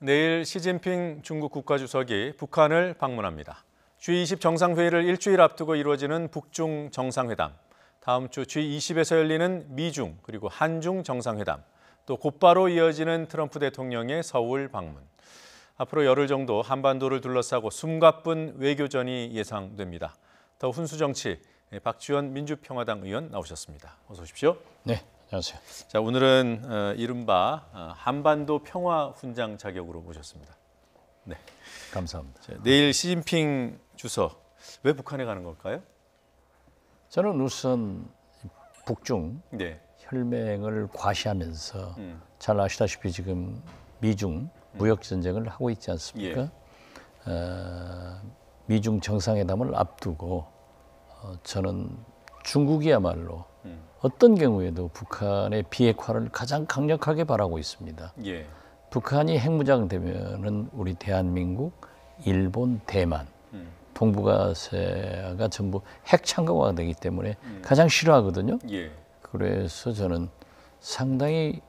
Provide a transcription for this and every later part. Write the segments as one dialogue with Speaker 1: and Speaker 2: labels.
Speaker 1: 내일 시진핑 중국 국가주석이 북한을 방문합니다. G20 정상회의를 일주일 앞두고 이루어지는 북중 정상회담, 다음 주 G20에서 열리는 미중 그리고 한중 정상회담, 또 곧바로 이어지는 트럼프 대통령의 서울 방문. 앞으로 열흘 정도 한반도를 둘러싸고 숨가쁜 외교전이 예상됩니다. 더 훈수정치 박지원 민주평화당 의원 나오셨습니다. 어서 오십시오.
Speaker 2: 네, 안녕하세요.
Speaker 1: 자, 오늘은 이른바 한반도 평화훈장 자격으로 모셨습니다. 네,
Speaker 2: 감사합니다.
Speaker 1: 자, 내일 시진핑 주석 왜 북한에 가는 걸까요?
Speaker 2: 저는 우선 북중
Speaker 1: 네.
Speaker 2: 혈맹을 과시하면서 잘 아시다시피 지금 미중 무역 전쟁을 하고 있지 않습니까? 미중 정상회담을 앞두고 저는 중국이야말로 어떤 경우에도 북한의 비핵화를 가장 강력하게 바라고 있습니다.
Speaker 1: 예.
Speaker 2: 북한이 핵무장되면은 우리 대한민국, 일본, 대만, 동북아시아가 전부 핵 창고가 되기 때문에 가장 싫어하거든요.
Speaker 1: 예.
Speaker 2: 그래서 저는 상당히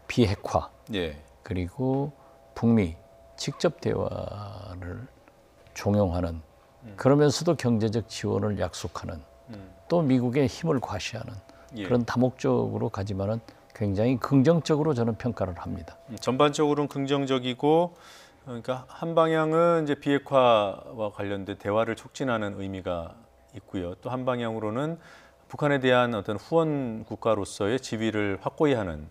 Speaker 2: 비핵화
Speaker 1: 예.
Speaker 2: 그리고 북미 직접 대화를 종용하는 그러면서도 경제적 지원을 약속하는 또 미국의 힘을 과시하는 그런 다목적으로 가지만은 굉장히 긍정적으로 저는 평가를 합니다.
Speaker 1: 전반적으로는 긍정적이고, 그러니까 한 방향은 이제 비핵화와 관련된 대화를 촉진하는 의미가 있고요. 또 한 방향으로는 북한에 대한 어떤 후원 국가로서의 지위를 확고히 하는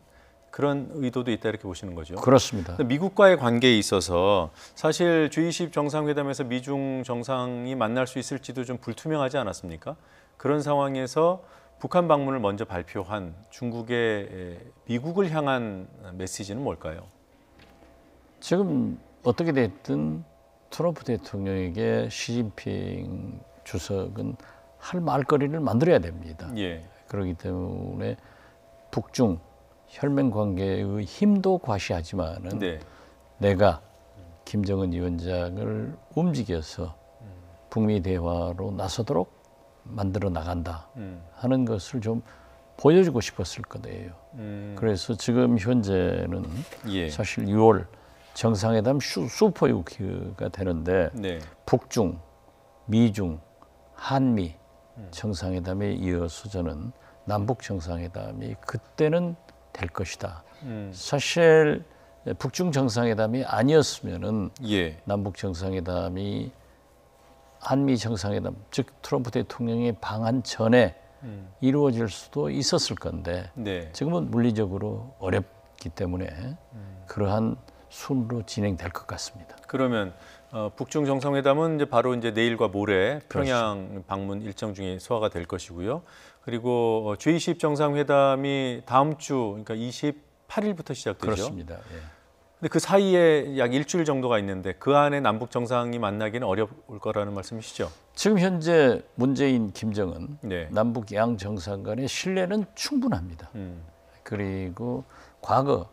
Speaker 1: 그런 의도도 있다 이렇게 보시는 거죠.
Speaker 2: 그렇습니다.
Speaker 1: 미국과의 관계에 있어서 사실 G20 정상회담에서 미중 정상이 만날 수 있을지도 좀 불투명하지 않았습니까? 그런 상황에서 북한 방문을 먼저 발표한 중국의 미국을 향한 메시지는 뭘까요?
Speaker 2: 지금 어떻게 됐든 트럼프 대통령에게 시진핑 주석은 할 말거리를 만들어야 됩니다.
Speaker 1: 예.
Speaker 2: 그렇기 때문에 북중 혈맹 관계의 힘도 과시하지만은
Speaker 1: 네.
Speaker 2: 내가 김정은 위원장을 움직여서 북미 대화로 나서도록 만들어 나간다 하는 것을 좀 보여주고 싶었을 거예요. 그래서 지금 현재는
Speaker 1: 예.
Speaker 2: 사실 6월 정상회담 슈퍼 위크가 되는데
Speaker 1: 네.
Speaker 2: 북중, 미중, 한미 정상회담에 이어서 저는 남북 정상회담이 그때는 될 것이다. 사실 북중 정상회담이 아니었으면은
Speaker 1: 예.
Speaker 2: 남북 정상회담이 한미 정상회담, 즉 트럼프 대통령의 방한 전에 이루어질 수도 있었을 건데
Speaker 1: 네.
Speaker 2: 지금은 물리적으로 어렵기 때문에 그러한 순으로 진행될 것 같습니다.
Speaker 1: 그러면 북중 정상회담은 이제 바로 이제 내일과 모레 평양 방문 일정 중에 소화가 될 것이고요. 그리고 G20 정상회담이 다음 주 그러니까 28일부터 시작되죠.
Speaker 2: 그렇습니다. 예.
Speaker 1: 근데 그 사이에 약 일주일 정도가 있는데 그 안에 남북 정상이 만나기는 어려울 거라는 말씀이시죠?
Speaker 2: 지금 현재 문재인, 김정은
Speaker 1: 네.
Speaker 2: 남북 양 정상 간의 신뢰는 충분합니다. 그리고 과거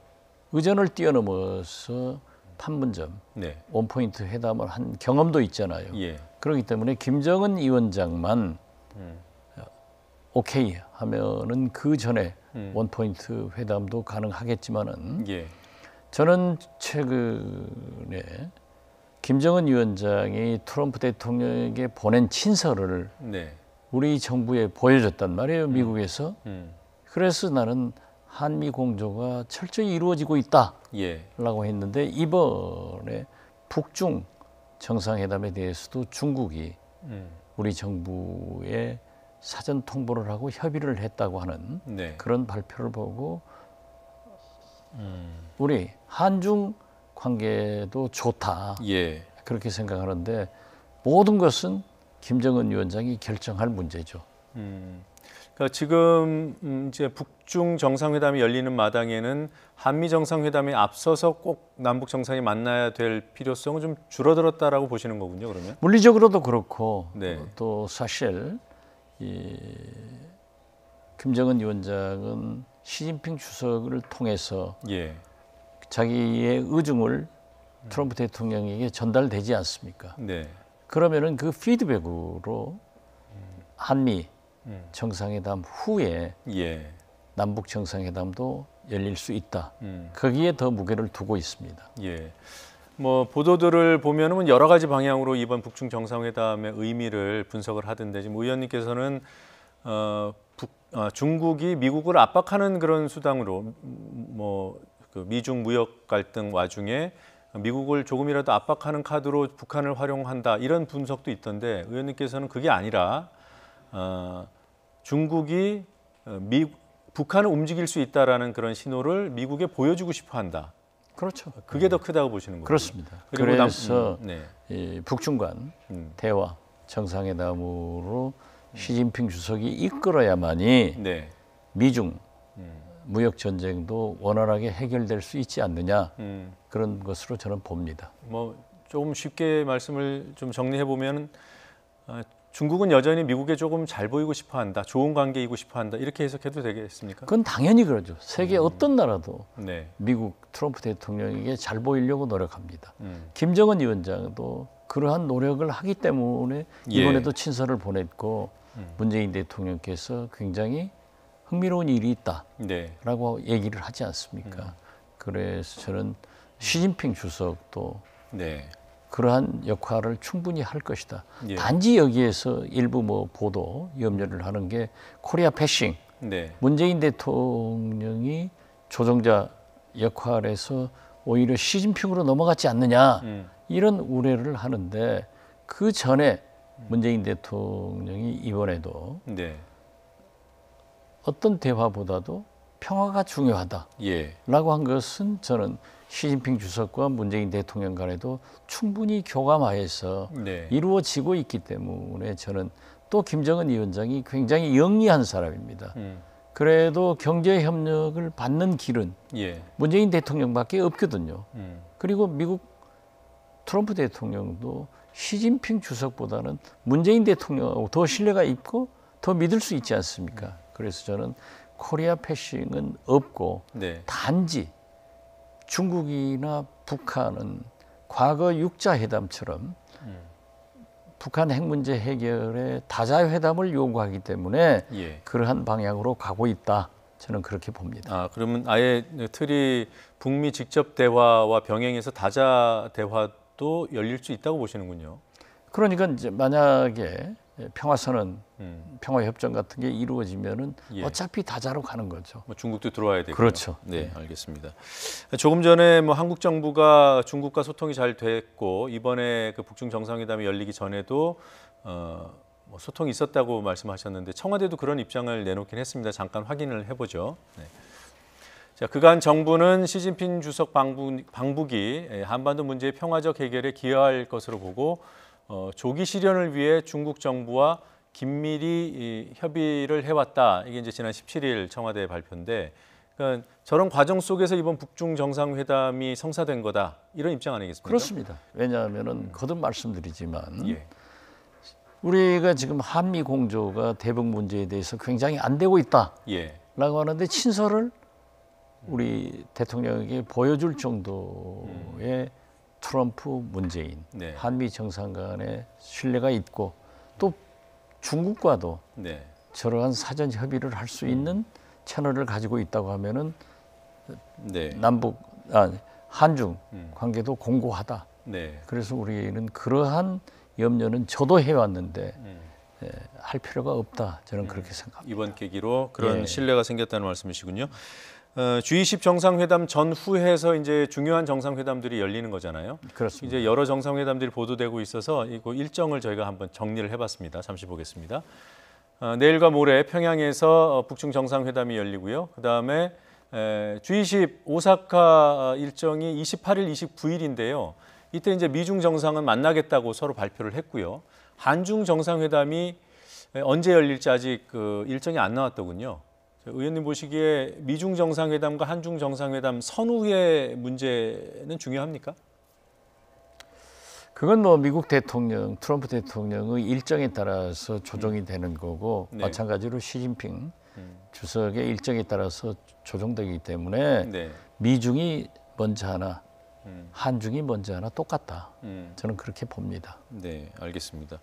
Speaker 2: 의전을 뛰어넘어서 판문점
Speaker 1: 네.
Speaker 2: 원포인트 회담을 한 경험도 있잖아요.
Speaker 1: 예.
Speaker 2: 그렇기 때문에 김정은 위원장만 오케이 하면은 그 전에 원포인트 회담도 가능하겠지만은
Speaker 1: 예.
Speaker 2: 저는 최근에 김정은 위원장이 트럼프 대통령에게 보낸 친서를
Speaker 1: 네.
Speaker 2: 우리 정부에 보여줬단 말이에요, 미국에서. 그래서 나는 한미 공조가 철저히 이루어지고 있다라고
Speaker 1: 예.
Speaker 2: 했는데 이번에 북중 정상회담에 대해서도 중국이 우리 정부에 사전 통보를 하고 협의를 했다고 하는
Speaker 1: 네.
Speaker 2: 그런 발표를 보고 우리 한중 관계도 좋다
Speaker 1: 예.
Speaker 2: 그렇게 생각하는데 모든 것은 김정은 위원장이 결정할 문제죠.
Speaker 1: 그러니까 지금 이제 북중 정상회담이 열리는 마당에는 한미 정상회담에 앞서서 꼭 남북 정상이 만나야 될 필요성은 좀 줄어들었다라고 보시는 거군요, 그러면?
Speaker 2: 물리적으로도 그렇고
Speaker 1: 네.
Speaker 2: 또 사실 김정은 위원장은 시진핑 주석을 통해서
Speaker 1: 예.
Speaker 2: 자기의 의중을 트럼프 대통령에게 전달되지 않습니까?
Speaker 1: 네.
Speaker 2: 그러면은 그 피드백으로 한미 정상회담 후에
Speaker 1: 예.
Speaker 2: 남북 정상회담도 열릴 수 있다. 거기에 더 무게를 두고 있습니다.
Speaker 1: 예. 뭐 보도들을 보면은 여러 가지 방향으로 이번 북중 정상회담의 의미를 분석을 하던데 지금 의원님께서는 중국이 미국을 압박하는 그런 수단으로 그 미중 무역 갈등 와중에 미국을 조금이라도 압박하는 카드로 북한을 활용한다 이런 분석도 있던데 의원님께서는 그게 아니라 중국이 북한을 움직일 수 있다라는 그런 신호를 미국에 보여주고 싶어한다.
Speaker 2: 그렇죠.
Speaker 1: 그게 더 크다고 보시는 거죠.
Speaker 2: 그렇습니다. 그래서 이 북중 간 대화 정상회담으로 시진핑 주석이 이끌어야만이
Speaker 1: 네.
Speaker 2: 미중 무역 전쟁도 원활하게 해결될 수 있지 않느냐 그런 것으로 저는 봅니다.
Speaker 1: 뭐 조금 쉽게 말씀을 좀 정리해 보면 중국은 여전히 미국에 조금 잘 보이고 싶어한다, 좋은 관계이고 싶어한다 이렇게 해석해도 되겠습니까?
Speaker 2: 그건 당연히 그러죠. 세계 어떤 나라도
Speaker 1: 네.
Speaker 2: 미국 트럼프 대통령에게 잘 보이려고 노력합니다. 김정은 위원장도 그러한 노력을 하기 때문에 이번에도 친서를 보냈고 문재인 대통령께서 굉장히 흥미로운 일이 있다라고 얘기를 하지 않습니까? 그래서 저는 시진핑 주석도
Speaker 1: 네.
Speaker 2: 그러한 역할을 충분히 할 것이다.
Speaker 1: 예.
Speaker 2: 단지 여기에서 일부 보도 염려를 하는 게 코리아 패싱.
Speaker 1: 네.
Speaker 2: 문재인 대통령이 조종자 역할에서 오히려 시진핑으로 넘어갔지 않느냐 이런 우려를 하는데 그 전에 문재인 대통령이 이번에도
Speaker 1: 네.
Speaker 2: 어떤 대화보다도 평화가 중요하다라고
Speaker 1: 예.
Speaker 2: 한 것은 저는 시진핑 주석과 문재인 대통령 간에도 충분히 교감하에서
Speaker 1: 네.
Speaker 2: 이루어지고 있기 때문에 저는 또 김정은 위원장이 굉장히 영리한 사람입니다. 그래도 경제 협력을 받는 길은
Speaker 1: 예.
Speaker 2: 문재인 대통령밖에 없거든요. 그리고 미국 트럼프 대통령도 시진핑 주석보다는 문재인 대통령하고 더 신뢰가 있고 더 믿을 수 있지 않습니까? 그래서 저는 코리아 패싱은 없고
Speaker 1: 네.
Speaker 2: 단지 중국이나 북한은 과거 육자회담처럼 북한 핵 문제 해결에 다자회담을 요구하기 때문에
Speaker 1: 예.
Speaker 2: 그러한 방향으로 가고 있다. 저는 그렇게 봅니다.
Speaker 1: 그러면 아예 틀이 북미 직접 대화와 병행해서 다자 대화도 열릴 수 있다고 보시는군요.
Speaker 2: 그러니까 이제 만약에 평화선언, 평화협정 같은 게 이루어지면은
Speaker 1: 예.
Speaker 2: 어차피 다자로 가는 거죠.
Speaker 1: 중국도 들어와야 되고요.
Speaker 2: 그렇죠.
Speaker 1: 네, 알겠습니다. 조금 전에 한국 정부가 중국과 소통이 잘 됐고 이번에 그 북중 정상회담이 열리기 전에도 소통이 있었다고 말씀하셨는데 청와대도 그런 입장을 내놓긴 했습니다. 잠깐 확인을 해보죠. 네. 자, 그간 정부는 시진핑 주석 방북이 한반도 문제의 평화적 해결에 기여할 것으로 보고 조기 실현을 위해 중국 정부와 긴밀히 협의를 해왔다. 이게 이제 지난 17일 청와대 발표인데, 그러니까 저런 과정 속에서 이번 북중 정상회담이 성사된 거다. 이런 입장 아니겠습니까?
Speaker 2: 그렇습니다. 왜냐하면은 거듭 말씀드리지만
Speaker 1: 예.
Speaker 2: 우리가 지금 한미 공조가 대북 문제에 대해서 굉장히 안 되고 있다라고
Speaker 1: 예.
Speaker 2: 하는데 친서를 우리 대통령에게 보여줄 정도의 트럼프, 문재인,
Speaker 1: 네.
Speaker 2: 한미 정상 간의 신뢰가 있고 또 중국과도
Speaker 1: 네.
Speaker 2: 저러한 사전 협의를 할 수 있는 채널을 가지고 있다고 하면은
Speaker 1: 네.
Speaker 2: 한중 관계도 공고하다.
Speaker 1: 네.
Speaker 2: 그래서 우리는 그러한 염려는 저도 해왔는데 할 필요가 없다. 저는 그렇게 생각합니다.
Speaker 1: 이번 계기로 그런
Speaker 2: 예.
Speaker 1: 신뢰가 생겼다는 말씀이시군요. G20 정상회담 전후해서 이제 중요한 정상회담들이 열리는 거잖아요.
Speaker 2: 그렇습니다.
Speaker 1: 이제 여러 정상회담들이 보도되고 있어서 이거 일정을 저희가 한번 정리를 해봤습니다. 잠시 보겠습니다. 내일과 모레 평양에서 북중 정상회담이 열리고요. 그 다음에 G20 오사카 일정이 28일, 29일인데요. 이때 이제 미중 정상은 만나겠다고 서로 발표를 했고요. 한중 정상회담이 언제 열릴지 아직 그 일정이 안 나왔더군요. 의원님 보시기에 미중 정상회담과 한중 정상회담 선후의 문제는 중요합니까?
Speaker 2: 그건 미국 대통령, 트럼프 대통령의 일정에 따라서 조정이 되는 거고
Speaker 1: 네.
Speaker 2: 마찬가지로 시진핑 주석의 일정에 따라서 조정되기 때문에
Speaker 1: 네.
Speaker 2: 미중이 먼저 하나, 한중이 먼저 하나 똑같다.
Speaker 1: 음.
Speaker 2: 저는 그렇게 봅니다.
Speaker 1: 네, 알겠습니다.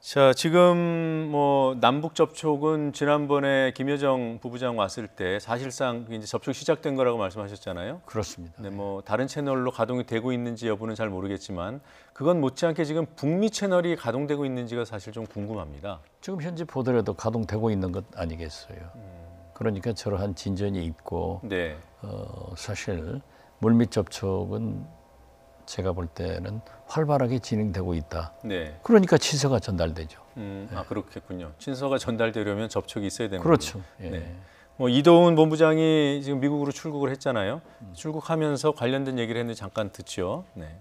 Speaker 1: 자, 지금 뭐 남북 접촉은 지난번에 김여정 부부장 왔을 때 사실상 이제 접촉 시작된 거라고 말씀하셨잖아요.
Speaker 2: 그렇습니다.
Speaker 1: 네, 뭐 다른 채널로 가동이 되고 있는지 여부는 잘 모르겠지만 그건 못지않게 지금 북미 채널이 가동되고 있는지가 사실 좀 궁금합니다.
Speaker 2: 지금 현재 보더라도 가동되고 있는 것 아니겠어요. 그러니까 저러한 진전이 있고
Speaker 1: 네.
Speaker 2: 사실 물밑 접촉은 제가 볼 때는 활발하게 진행되고 있다.
Speaker 1: 네.
Speaker 2: 그러니까 친서가 전달되죠.
Speaker 1: 아, 그렇겠군요. 친서가 전달되려면 접촉이 있어야 되는
Speaker 2: 그렇죠. 예.
Speaker 1: 네. 뭐 이도훈 본부장이 지금 미국으로 출국을 했잖아요. 출국하면서 관련된 얘기를 했는데 잠깐 듣죠. 네.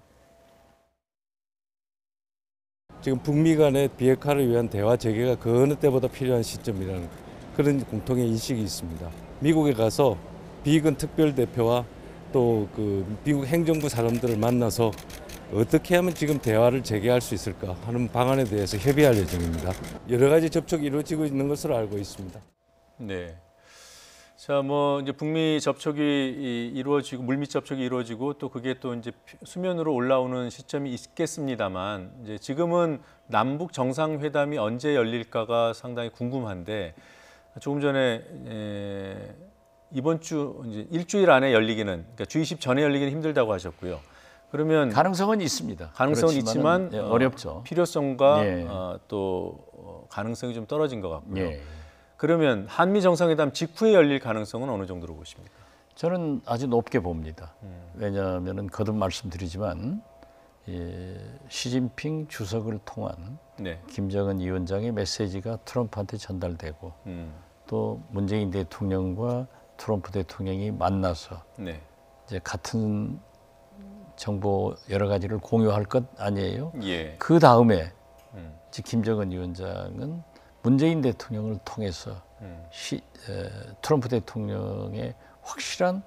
Speaker 3: 지금 북미 간의 비핵화를 위한 대화 재개가 그 어느 때보다 필요한 시점이라는 그런 공통의 인식이 있습니다. 미국에 가서 비건 특별대표와 또 그 미국 행정부 사람들을 만나서 어떻게 하면 지금 대화를 재개할 수 있을까 하는 방안에 대해서 협의할 예정입니다. 여러 가지 접촉이 이루어지고 있는 것으로 알고 있습니다.
Speaker 1: 네. 자, 뭐 이제 북미 접촉이 이루어지고 물밑 접촉이 이루어지고 또 그게 또 이제 수면으로 올라오는 시점이 있겠습니다만 이제 지금은 남북 정상회담이 언제 열릴까가 상당히 궁금한데 조금 전에 이번 주 이제 일주일 안에 열리기는 그러니까 G20 전에 열리기는 힘들다고 하셨고요. 그러면
Speaker 2: 가능성은 있습니다.
Speaker 1: 가능성은 있지만
Speaker 2: 어렵죠.
Speaker 1: 필요성과
Speaker 2: 예.
Speaker 1: 또 가능성이 좀 떨어진 것 같고요.
Speaker 2: 예.
Speaker 1: 그러면 한미 정상회담 직후에 열릴 가능성은 어느 정도로 보십니까?
Speaker 2: 저는 아주 높게 봅니다. 왜냐하면 거듭 말씀드리지만 시진핑 주석을 통한
Speaker 1: 네.
Speaker 2: 김정은 위원장의 메시지가 트럼프한테 전달되고 또 문재인 대통령과 트럼프 대통령이 만나서
Speaker 1: 네.
Speaker 2: 이제 같은 정보 여러 가지를 공유할 것 아니에요.
Speaker 1: 예.
Speaker 2: 그 다음에 김정은 위원장은 문재인 대통령을 통해서 트럼프 대통령의 확실한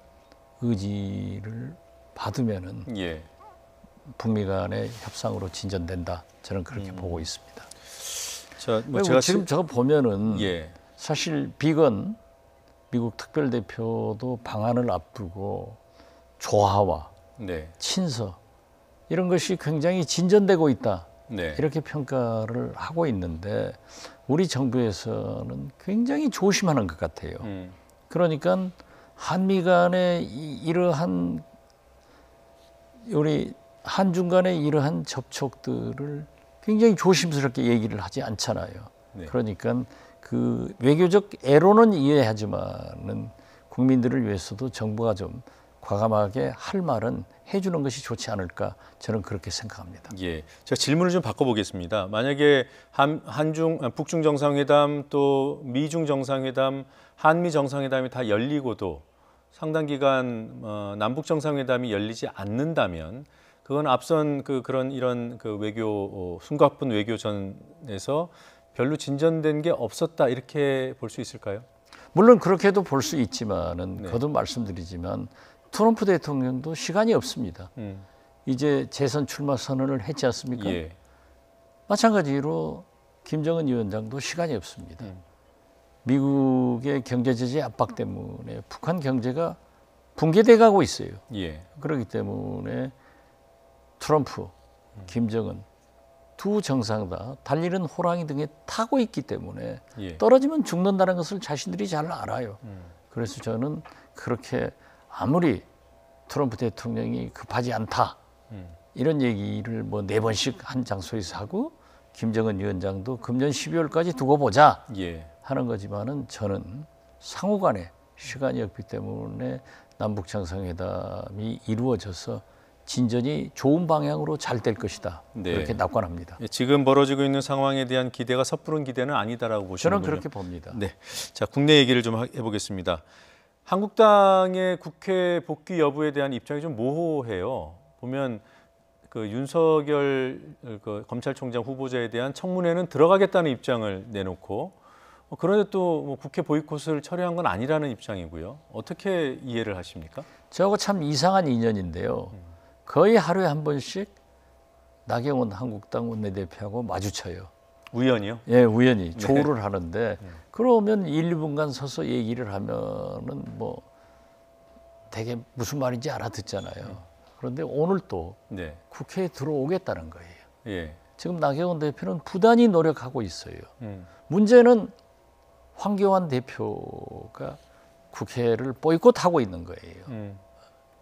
Speaker 2: 의지를 받으면은
Speaker 1: 예.
Speaker 2: 북미 간의 협상으로 진전된다. 저는 그렇게 보고 있습니다.
Speaker 1: 자, 뭐
Speaker 2: 지금 저거 보면은
Speaker 1: 예.
Speaker 2: 사실 비건 미국 특별대표도 방한을 앞두고 조화와
Speaker 1: 네.
Speaker 2: 친서 이런 것이 굉장히 진전되고 있다.
Speaker 1: 네.
Speaker 2: 이렇게 평가를 하고 있는데 우리 정부에서는 굉장히 조심하는 것 같아요. 그러니까 한미 간의 이러한 우리 한중 간의 이러한 접촉들을 굉장히 조심스럽게 얘기를 하지 않잖아요.
Speaker 1: 네.
Speaker 2: 그러니까 그 외교적 애로는 이해하지만은 국민들을 위해서도 정부가 좀 과감하게 할 말은 해주는 것이 좋지 않을까 저는 그렇게 생각합니다.
Speaker 1: 예, 제가 질문을 좀 바꿔보겠습니다. 만약에 북중 정상회담 또 미중 정상회담, 한미 정상회담이 다 열리고도 상당 기간 남북 정상회담이 열리지 않는다면 그건 앞선 그런 이런 그 외교 숨가쁜 외교전에서 별로 진전된 게 없었다 이렇게 볼 수 있을까요?
Speaker 2: 물론 그렇게도 볼 수 있지만은
Speaker 1: 네.
Speaker 2: 거듭 말씀드리지만 트럼프 대통령도 시간이 없습니다. 이제 재선 출마 선언을 했지 않습니까?
Speaker 1: 예.
Speaker 2: 마찬가지로 김정은 위원장도 시간이 없습니다. 미국의 경제 제재 압박 때문에 북한 경제가 붕괴돼 가고 있어요.
Speaker 1: 예.
Speaker 2: 그렇기 때문에 트럼프, 김정은 두 정상 다 달리는 호랑이 등에 타고 있기 때문에
Speaker 1: 예.
Speaker 2: 떨어지면 죽는다는 것을 자신들이 잘 알아요. 그래서 저는 그렇게 아무리 트럼프 대통령이 급하지 않다 이런 얘기를 뭐 4번씩 한 장소에서 하고 김정은 위원장도 금년 12월까지 두고 보자
Speaker 1: 예.
Speaker 2: 하는 거지만은 저는 상호간에 시간이 없기 때문에 남북 정상회담이 이루어져서 진전이 좋은 방향으로 잘 될 것이다.
Speaker 1: 네.
Speaker 2: 그렇게 낙관합니다.
Speaker 1: 지금 벌어지고 있는 상황에 대한 기대가 섣부른 기대는 아니다라고 보시는군요.
Speaker 2: 저는 그렇게 봅니다.
Speaker 1: 네, 자 국내 얘기를 좀 해보겠습니다. 한국당의 국회 복귀 여부에 대한 입장이 좀 모호해요. 보면 그 윤석열 그 검찰총장 후보자에 대한 청문회는 들어가겠다는 입장을 내놓고 그런데 또 뭐 국회 보이콧을 철회한 건 아니라는 입장이고요. 어떻게 이해를 하십니까?
Speaker 2: 저하고 참 이상한 인연인데요. 거의 하루에 한 번씩 나경원 한국당 원내대표하고 마주쳐요.
Speaker 1: 우연이요?
Speaker 2: 예, 우연히 조우를 하는데 그러면 1, 2분간 서서 얘기를 하면은 뭐 되게 무슨 말인지 알아듣잖아요. 그런데 오늘 또
Speaker 1: 네.
Speaker 2: 국회에 들어오겠다는 거예요.
Speaker 1: 예.
Speaker 2: 지금 나경원 대표는 부단히 노력하고 있어요. 문제는 황교안 대표가 국회를 보이콧하고 있는 거예요.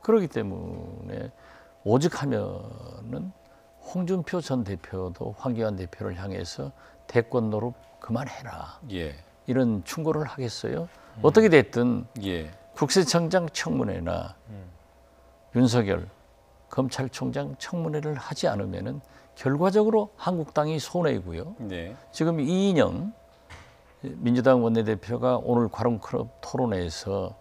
Speaker 2: 그렇기 때문에 오직 하면은 홍준표 전 대표도 황교안 대표를 향해서 대권 노릇 그만해라.
Speaker 1: 예.
Speaker 2: 이런 충고를 하겠어요. 어떻게 됐든
Speaker 1: 예.
Speaker 2: 국세청장 청문회나 윤석열 검찰총장 청문회를 하지 않으면은 결과적으로 한국당이 손해이고요.
Speaker 1: 네.
Speaker 2: 지금 이인영 민주당 원내대표가 오늘 과룸클럽 토론회에서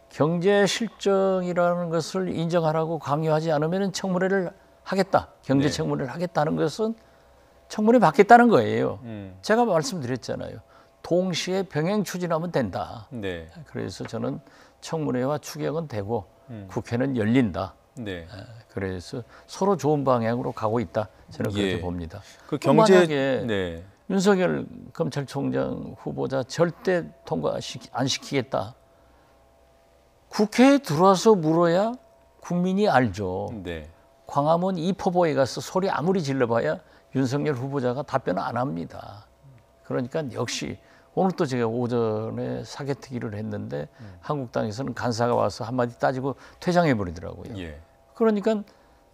Speaker 2: 경제 실정이라는 것을 인정하라고 강요하지 않으면 청문회를 하겠다. 경제
Speaker 1: 네.
Speaker 2: 청문회를 하겠다는 것은 청문회 받겠다는 거예요. 제가 말씀드렸잖아요. 동시에 병행 추진하면 된다.
Speaker 1: 네.
Speaker 2: 그래서 저는 청문회와 추경은 되고 국회는 열린다.
Speaker 1: 네.
Speaker 2: 그래서 서로 좋은 방향으로 가고 있다. 저는 그렇게
Speaker 1: 예.
Speaker 2: 봅니다.
Speaker 1: 그
Speaker 2: 또
Speaker 1: 경제
Speaker 2: 만약에
Speaker 1: 네.
Speaker 2: 윤석열 검찰총장 후보자 절대 통과 안 시키겠다. 국회에 들어와서 물어야 국민이 알죠.
Speaker 1: 네.
Speaker 2: 광화문 이포보에 가서 소리 아무리 질러봐야 윤석열 후보자가 답변을 안 합니다. 그러니까 역시 오늘 또 제가 오전에 사개특위를 했는데 한국당에서는 간사가 와서 한마디 따지고 퇴장해 버리더라고요.
Speaker 1: 예.
Speaker 2: 그러니까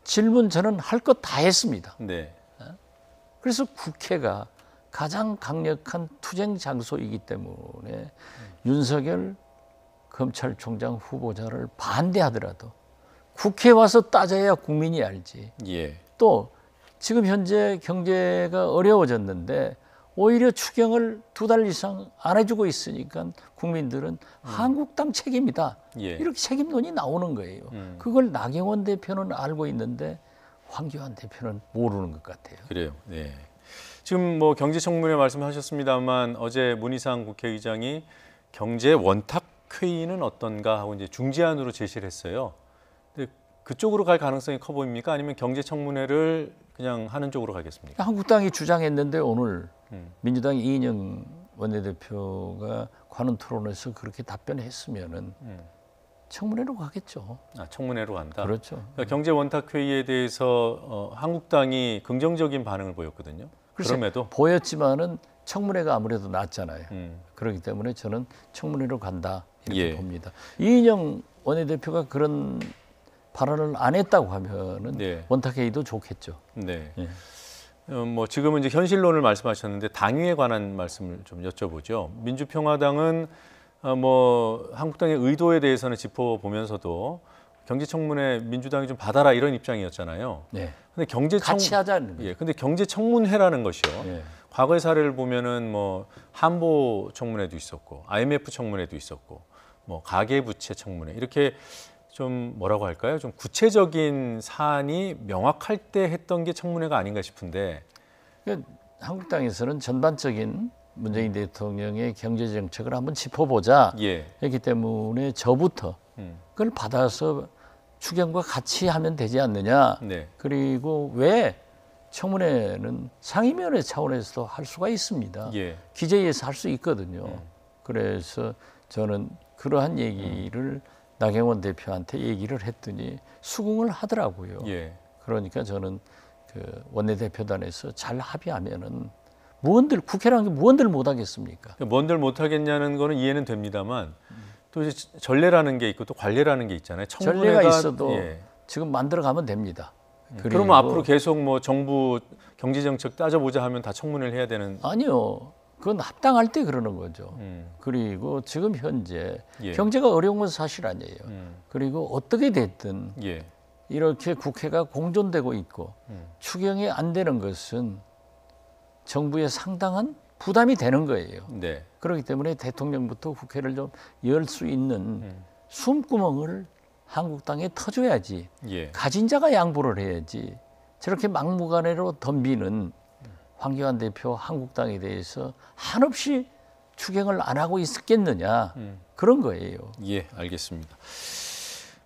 Speaker 2: 질문 저는 할 것 다 했습니다.
Speaker 1: 네.
Speaker 2: 그래서 국회가 가장 강력한 투쟁 장소이기 때문에 윤석열 검찰총장 후보자를 반대하더라도 국회에 와서 따져야 국민이 알지.
Speaker 1: 예.
Speaker 2: 또 지금 현재 경제가 어려워졌는데 오히려 추경을 2달 이상 안 해주고 있으니까 국민들은 한국당 책임이다.
Speaker 1: 예.
Speaker 2: 이렇게 책임론이 나오는 거예요. 그걸 나경원 대표는 알고 있는데 황교안 대표는 모르는 것 같아요.
Speaker 1: 그래요. 네. 지금 뭐 경제청문회 말씀하셨습니다만 어제 문희상 국회의장이 경제 원탁 회의는 어떤가 하고 이제 중재안으로 제시를 했어요. 근데 그쪽으로 갈 가능성이 커 보입니까? 아니면 경제청문회를 그냥 하는 쪽으로 가겠습니까?
Speaker 2: 한국당이 주장했는데 오늘 민주당 이인영 원내대표가 관훈 토론에서 그렇게 답변했으면은 청문회로 가겠죠.
Speaker 1: 아, 청문회로 간다.
Speaker 2: 그렇죠.
Speaker 1: 그러니까 경제 원탁 회의에 대해서 한국당이 긍정적인 반응을 보였거든요. 그럼에도
Speaker 2: 보였지만은 청문회가 아무래도 낫잖아요. 그렇기 때문에 저는 청문회로 간다 이렇게
Speaker 1: 예.
Speaker 2: 봅니다. 이인영 원내대표가 그런 발언을 안 했다고 하면은
Speaker 1: 네.
Speaker 2: 원탁회의도 좋겠죠.
Speaker 1: 네.
Speaker 2: 예.
Speaker 1: 뭐 지금은 이제 현실론을 말씀하셨는데 당위에 관한 말씀을 좀 여쭤보죠. 민주평화당은 뭐 한국당의 의도에 대해서는 짚어보면서도 경제청문회 민주당이 좀 받아라 이런 입장이었잖아요.
Speaker 2: 네.
Speaker 1: 근데
Speaker 2: 같이 하자는 거예요.
Speaker 1: 예. 근데 경제청문회라는 것이요.
Speaker 2: 예.
Speaker 1: 과거의 사례를 보면은 뭐 한보 청문회도 있었고 IMF 청문회도 있었고 뭐 가계부채 청문회 이렇게 좀 뭐라고 할까요? 좀 구체적인 사안이 명확할 때 했던 게 청문회가 아닌가 싶은데.
Speaker 2: 그러니까 한국당에서는 전반적인 문재인 대통령의 경제 정책을 한번 짚어보자.
Speaker 1: 예.
Speaker 2: 그렇기 때문에 저부터 그걸 받아서 추경과 같이 하면 되지 않느냐.
Speaker 1: 네.
Speaker 2: 그리고 왜 청문회는 상임위원회 차원에서도 할 수가 있습니다.
Speaker 1: 예.
Speaker 2: 기재위에서 할 수 있거든요. 그래서 저는 그러한 얘기를 나경원 대표한테 얘기를 했더니 수긍을 하더라고요.
Speaker 1: 예.
Speaker 2: 그러니까 저는 그 원내대표단에서 잘 합의하면은 무언들 국회라는 게 무언들 못 하겠습니까?
Speaker 1: 뭔들 못하겠냐는 거는 이해는 됩니다만 또 이제 전례라는 게 있고 또 관례라는 게 있잖아요.
Speaker 2: 전례가 있어도
Speaker 1: 예.
Speaker 2: 지금 만들어가면 됩니다.
Speaker 1: 그러면 앞으로 계속 뭐 정부 경제 정책 따져보자 하면 다 청문회를 해야 되는.
Speaker 2: 아니요. 그건 합당할 때 그러는 거죠. 그리고 지금 현재
Speaker 1: 예.
Speaker 2: 경제가 어려운 건 사실 아니에요. 그리고 어떻게 됐든
Speaker 1: 예.
Speaker 2: 이렇게 국회가 공존되고 있고 추경이 안 되는 것은 정부에 상당한 부담이 되는 거예요.
Speaker 1: 네.
Speaker 2: 그렇기 때문에 대통령부터 국회를 좀 열 수 있는 숨구멍을 한국당에 터줘야지.
Speaker 1: 예.
Speaker 2: 가진 자가 양보를 해야지. 저렇게 막무가내로 덤비는 황교안 대표 한국당에 대해서 한없이 추경을 안 하고 있었겠느냐. 그런 거예요.
Speaker 1: 예, 알겠습니다.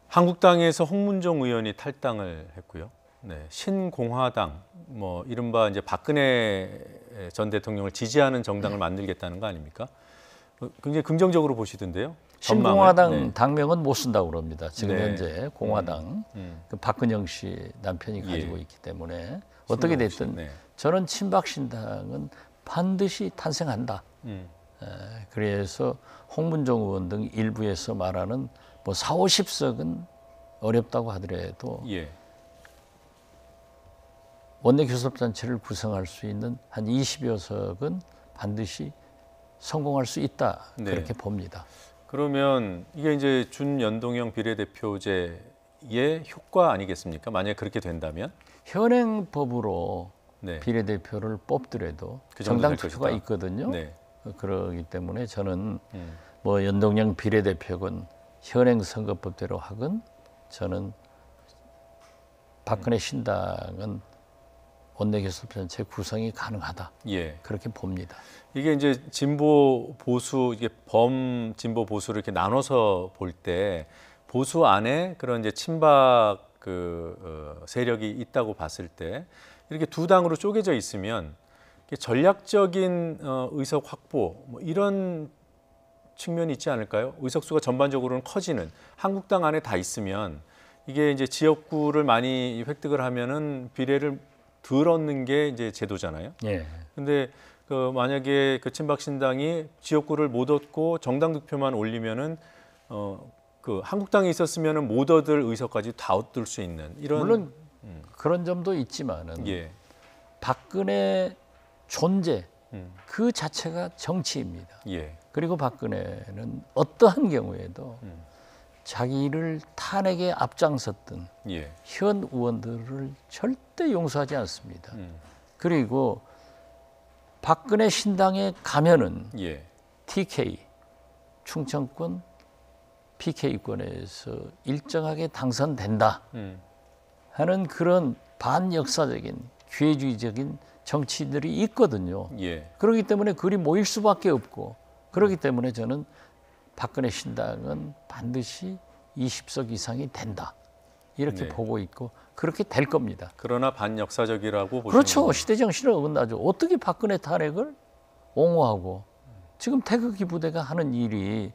Speaker 1: 한국당에서 홍문종 의원이 탈당을 했고요. 네, 신공화당, 뭐 이른바 이제 박근혜 전 대통령을 지지하는 정당을 만들겠다는 거 아닙니까? 굉장히 긍정적으로 보시던데요.
Speaker 2: 신공화당
Speaker 1: 네.
Speaker 2: 당명은 못 쓴다고 그럽니다. 지금
Speaker 1: 네.
Speaker 2: 현재 공화당 그 박근영 씨 남편이 가지고 있기 때문에 어떻게 됐든
Speaker 1: 네.
Speaker 2: 저는 친박신당은 반드시 탄생한다. 그래서 홍문종 의원 등 일부에서 말하는 뭐 4, 50석은 어렵다고 하더라도
Speaker 1: 예.
Speaker 2: 원내교섭단체를 구성할 수 있는 한 20여 석은 반드시 성공할 수 있다.
Speaker 1: 네.
Speaker 2: 그렇게 봅니다.
Speaker 1: 그러면 이게 이제 준연동형 비례대표제의 효과 아니겠습니까? 만약에 그렇게 된다면?
Speaker 2: 현행 법으로
Speaker 1: 네.
Speaker 2: 비례대표를 뽑더라도
Speaker 1: 그 정도 될
Speaker 2: 정당 투표가
Speaker 1: 것이다.
Speaker 2: 있거든요.
Speaker 1: 네.
Speaker 2: 그러기 때문에 저는 뭐 연동형 비례대표건 현행 선거법대로 하건 저는 박근혜 신당은 원내교섭단체 구성이 가능하다.
Speaker 1: 예.
Speaker 2: 그렇게 봅니다.
Speaker 1: 이게 이제 진보 보수 이게 범진보 보수를 이렇게 나눠서 볼 때 보수 안에 그런 이제 친박 세력이 있다고 봤을 때 이렇게 두 당으로 쪼개져 있으면 전략적인 의석 확보 뭐 이런 측면이 있지 않을까요? 의석수가 전반적으로는 커지는 한국당 안에 다 있으면 이게 이제 지역구를 많이 획득을 하면은 비례를 덜 얻는 게 이제 제도잖아요.
Speaker 2: 예.
Speaker 1: 근데 만약에 그 친박신당이 지역구를 못 얻고 정당 득표만 올리면은 그 한국당에 있었으면은 못 얻을 의석까지 다 얻을 수 있는 이런
Speaker 2: 물론 그런 점도 있지만은
Speaker 1: 예.
Speaker 2: 박근혜 존재 그 자체가 정치입니다.
Speaker 1: 예.
Speaker 2: 그리고 박근혜는 어떠한 경우에도 자기를 탄핵에 앞장섰던
Speaker 1: 예.
Speaker 2: 현 의원들을 절대 용서하지 않습니다. 그리고 박근혜 신당에 가면은
Speaker 1: 예.
Speaker 2: TK, 충청권 PK권에서 일정하게 당선된다 하는 그런 반역사적인 기회주의적인 정치인들이 있거든요.
Speaker 1: 예.
Speaker 2: 그렇기 때문에 그리 모일 수밖에 없고 그렇기 때문에 저는 박근혜 신당은 반드시 20석 이상이 된다. 이렇게
Speaker 1: 네.
Speaker 2: 보고 있고 그렇게 될 겁니다.
Speaker 1: 그러나 반역사적이라고 보시는
Speaker 2: 그렇죠.
Speaker 1: 거군요.
Speaker 2: 시대 정신을 어긋나죠. 어떻게 박근혜 탄핵을 옹호하고 지금 태극기 부대가 하는 일이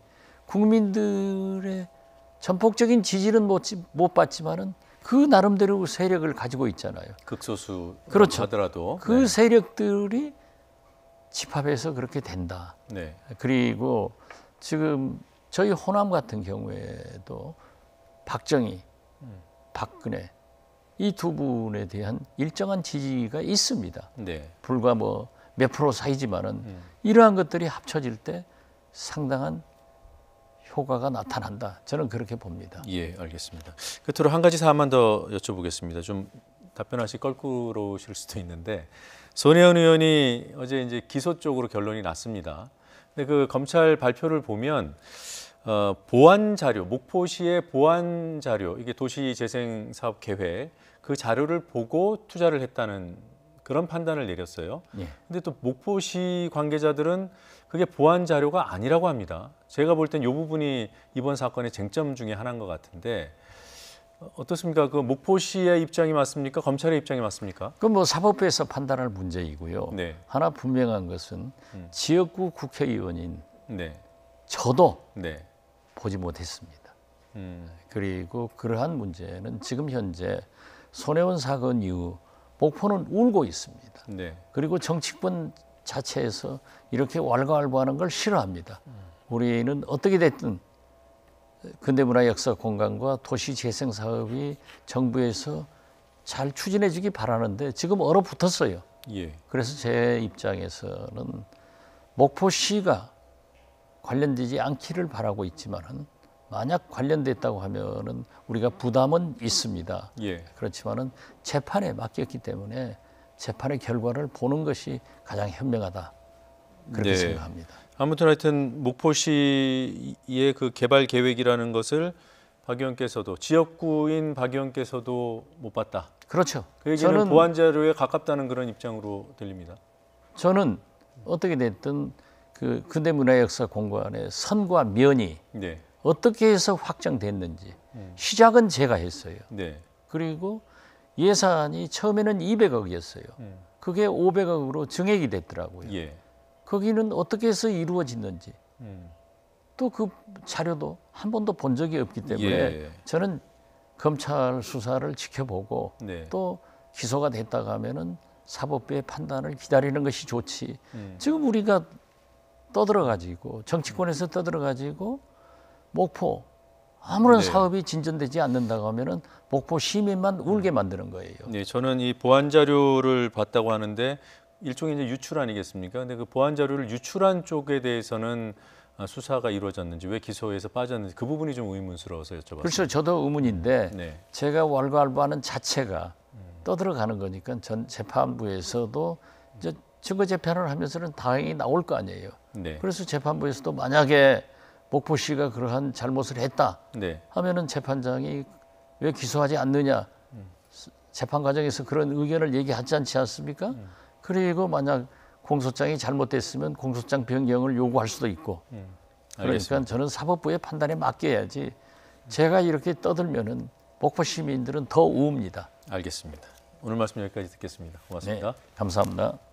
Speaker 2: 국민들의 전폭적인 지지는 못 받지만은 그 나름대로 세력을 가지고 있잖아요.
Speaker 1: 극소수
Speaker 2: 그렇죠.
Speaker 1: 하더라도
Speaker 2: 그 세력들이 집합해서 그렇게 된다.
Speaker 1: 네.
Speaker 2: 그리고 지금 저희 호남 같은 경우에도 박정희, 박근혜 이 두 분에 대한 일정한 지지가 있습니다.
Speaker 1: 네.
Speaker 2: 불과 뭐 몇 프로 사이지만은 이러한 것들이 합쳐질 때 상당한 효과가 나타난다. 저는 그렇게 봅니다.
Speaker 1: 예, 알겠습니다. 끝으로 한 가지 사안만 더 여쭤보겠습니다. 좀 답변하시 껄끄러우실 수도 있는데 손혜원 의원이 어제 이제 기소 쪽으로 결론이 났습니다. 근데 그 검찰 발표를 보면 보안 자료, 목포시의 보안 자료, 이게 도시재생 사업 계획 그 자료를 보고 투자를 했다는 그런 판단을 내렸어요.
Speaker 2: 예.
Speaker 1: 근데 또 목포시 관계자들은 그게 보안 자료가 아니라고 합니다. 제가 볼 땐 이 부분이 이번 사건의 쟁점 중에 하나인 것 같은데 어떻습니까? 그 목포시의 입장이 맞습니까? 검찰의 입장이 맞습니까?
Speaker 2: 그건 뭐 사법부에서 판단할 문제이고요.
Speaker 1: 네.
Speaker 2: 하나 분명한 것은 지역구 국회의원인
Speaker 1: 네.
Speaker 2: 저도
Speaker 1: 네.
Speaker 2: 보지 못했습니다. 그리고 그러한 문제는 지금 현재 손혜원 사건 이후 목포는 울고 있습니다.
Speaker 1: 네.
Speaker 2: 그리고 정치권 자체에서 이렇게 왈가왈부하는 걸 싫어합니다. 우리는 어떻게 됐든 근대문화역사공간과 도시재생 사업이 정부에서 잘 추진해 주기 바라는데 지금 얼어붙었어요.
Speaker 1: 예.
Speaker 2: 그래서 제 입장에서는 목포시가 관련되지 않기를 바라고 있지만은 만약 관련됐다고 하면은 우리가 부담은 있습니다.
Speaker 1: 예.
Speaker 2: 그렇지만은 재판에 맡겼기 때문에 재판의 결과를 보는 것이 가장 현명하다. 그렇게
Speaker 1: 네.
Speaker 2: 생각합니다.
Speaker 1: 아무튼 하여튼 목포시의 그 개발 계획이라는 것을 박 의원께서도 지역구인 박 의원께서도 못 봤다.
Speaker 2: 그렇죠.
Speaker 1: 그 얘기는 보안 자료에 가깝다는 그런 입장으로 들립니다.
Speaker 2: 저는 어떻게 됐든 그 근대문화역사공간의 선과 면이
Speaker 1: 네.
Speaker 2: 어떻게 해서 확정됐는지 시작은 제가 했어요.
Speaker 1: 네.
Speaker 2: 그리고 예산이 처음에는 200억이었어요. 그게 500억으로 증액이 됐더라고요.
Speaker 1: 예.
Speaker 2: 거기는 어떻게 해서 이루어졌는지 또 그 자료도 한 번도 본 적이 없기 때문에
Speaker 1: 예.
Speaker 2: 저는 검찰 수사를 지켜보고
Speaker 1: 네.
Speaker 2: 또 기소가 됐다가 하면은 사법부의 판단을 기다리는 것이 좋지. 지금 우리가 떠들어가지고 정치권에서 떠들어가지고 목포 아무런
Speaker 1: 네.
Speaker 2: 사업이 진전되지 않는다고 하면은 목포 시민만 울게 만드는 거예요.
Speaker 1: 네, 저는 이 보안 자료를 봤다고 하는데 일종의 이제 유출 아니겠습니까? 근데 그 보안 자료를 유출한 쪽에 대해서는 수사가 이루어졌는지 왜 기소에서 빠졌는지 그 부분이 좀 의문스러워서 여쭤봤습니다.
Speaker 2: 그렇죠. 저도 의문인데
Speaker 1: 네.
Speaker 2: 제가 왈가왈부하는 자체가 떠들어가는 거니까 전 재판부에서도 이제 증거 재판을 하면서는 당연히 나올 거 아니에요.
Speaker 1: 네.
Speaker 2: 그래서 재판부에서도 만약에 목포시가 그러한 잘못을 했다
Speaker 1: 네.
Speaker 2: 하면은 재판장이 왜 기소하지 않느냐 재판 과정에서 그런 의견을 얘기하지 않지 않습니까? 그리고 만약 공소장이 잘못됐으면 공소장 변경을 요구할 수도 있고 그러니까
Speaker 1: 알겠습니다.
Speaker 2: 저는 사법부의 판단에 맡겨야지 제가 이렇게 떠들면은 목포 시민들은 더 우웁니다.
Speaker 1: 알겠습니다. 오늘 말씀 여기까지 듣겠습니다. 고맙습니다.
Speaker 2: 네, 감사합니다.